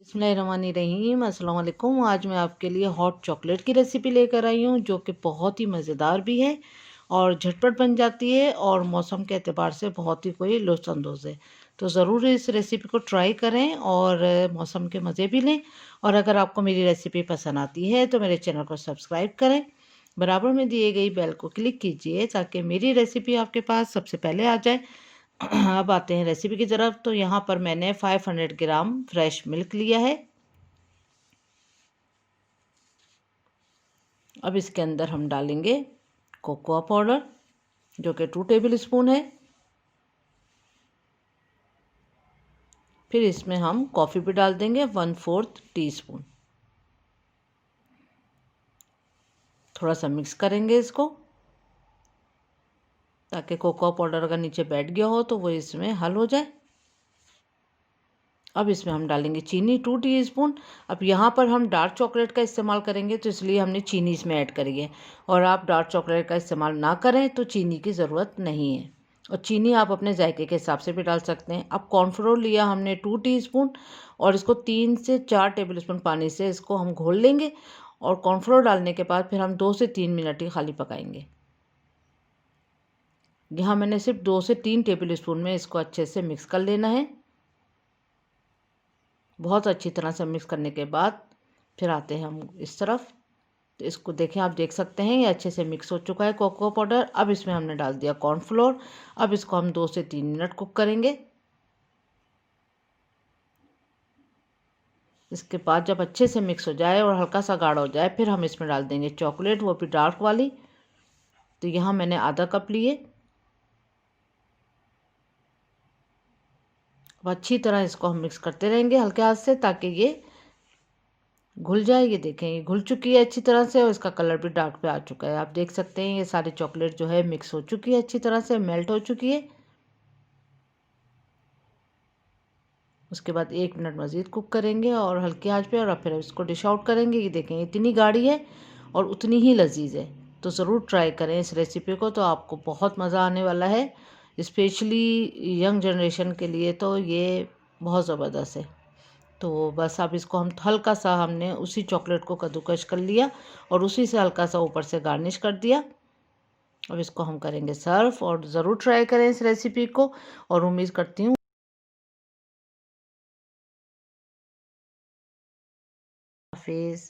बिस्मिल्लाहिर्रहमानिर्रहीम, अस्सलाम वालेकुम। आज मैं आपके लिए हॉट चॉकलेट की रेसिपी लेकर आई हूँ, जो कि बहुत ही मज़ेदार भी है और झटपट बन जाती है और मौसम के एतबार से बहुत ही कोई लुत्फ़अंदोज़ है। तो ज़रूर इस रेसिपी को ट्राई करें और मौसम के मज़े भी लें। और अगर आपको मेरी रेसिपी पसंद आती है तो मेरे चैनल को सब्सक्राइब करें, बराबर में दिए गई बेल को क्लिक कीजिए ताकि मेरी रेसिपी आपके पास सबसे पहले आ जाए। अब आते हैं रेसिपी की तरफ। तो यहाँ पर मैंने 500 ग्राम फ्रेश मिल्क लिया है। अब इसके अंदर हम डालेंगे कोकोआ पाउडर, जो कि 2 टेबल स्पून है। फिर इसमें हम कॉफ़ी भी डाल देंगे 1/4 टीस्पून। थोड़ा सा मिक्स करेंगे इसको, ताकि कोकोआ पाउडर अगर नीचे बैठ गया हो तो वो इसमें हल हो जाए। अब इसमें हम डालेंगे चीनी 2 टीस्पून। अब यहाँ पर हम डार्क चॉकलेट का इस्तेमाल करेंगे तो इसलिए हमने चीनी इसमें ऐड करी है। और आप डार्क चॉकलेट का इस्तेमाल ना करें तो चीनी की ज़रूरत नहीं है, और चीनी आप अपने जायके के हिसाब से भी डाल सकते हैं। अब कॉर्नफ्लोर लिया हमने 2 टीस्पून, और इसको 3 से 4 टेबल स्पून पानी से इसको हम घोल लेंगे। और कॉर्नफ्लोर डालने के बाद फिर हम 2 से 3 मिनट ही खाली पकाएंगे। यहाँ मैंने सिर्फ 2 से 3 टेबल स्पून में इसको अच्छे से मिक्स कर लेना है। बहुत अच्छी तरह से मिक्स करने के बाद फिर आते हैं हम इस तरफ। तो इसको देखें, आप देख सकते हैं ये अच्छे से मिक्स हो चुका है कोको पाउडर। अब इसमें हमने डाल दिया कॉर्नफ्लोर। अब इसको हम 2 से 3 मिनट कुक करेंगे। इसके बाद जब अच्छे से मिक्स हो जाए और हल्का सा गाढ़ा हो जाए, फिर हम इसमें डाल देंगे चॉकलेट, वो भी डार्क वाली। तो यहाँ मैंने आधा कप लिए। अब अच्छी तरह इसको हम मिक्स करते रहेंगे हल्के हाथ से, ताकि ये घुल जाए। ये देखें, ये घुल चुकी है अच्छी तरह से और इसका कलर भी डार्क पे आ चुका है। आप देख सकते हैं ये सारी चॉकलेट जो है मिक्स हो चुकी है, अच्छी तरह से मेल्ट हो चुकी है। उसके बाद 1 मिनट मज़ीद कुक करेंगे और हल्की आंच पे, और फिर इसको डिश आउट करेंगे। ये देखें, इतनी गाढ़ी है और उतनी ही लजीज है। तो ज़रूर ट्राई करें इस रेसिपी को, तो आपको बहुत मज़ा आने वाला है। स्पेशली यंग जनरेशन के लिए तो ये बहुत ज़बरदस्त है। तो बस अब इसको हम हल्का सा, हमने उसी चॉकलेट को कद्दूकश कर लिया और उसी से हल्का सा ऊपर से गार्निश कर दिया। अब इसको हम करेंगे सर्व, और ज़रूर ट्राई करें इस रेसिपी को, और उम्मीद करती हूँ हाफिज़।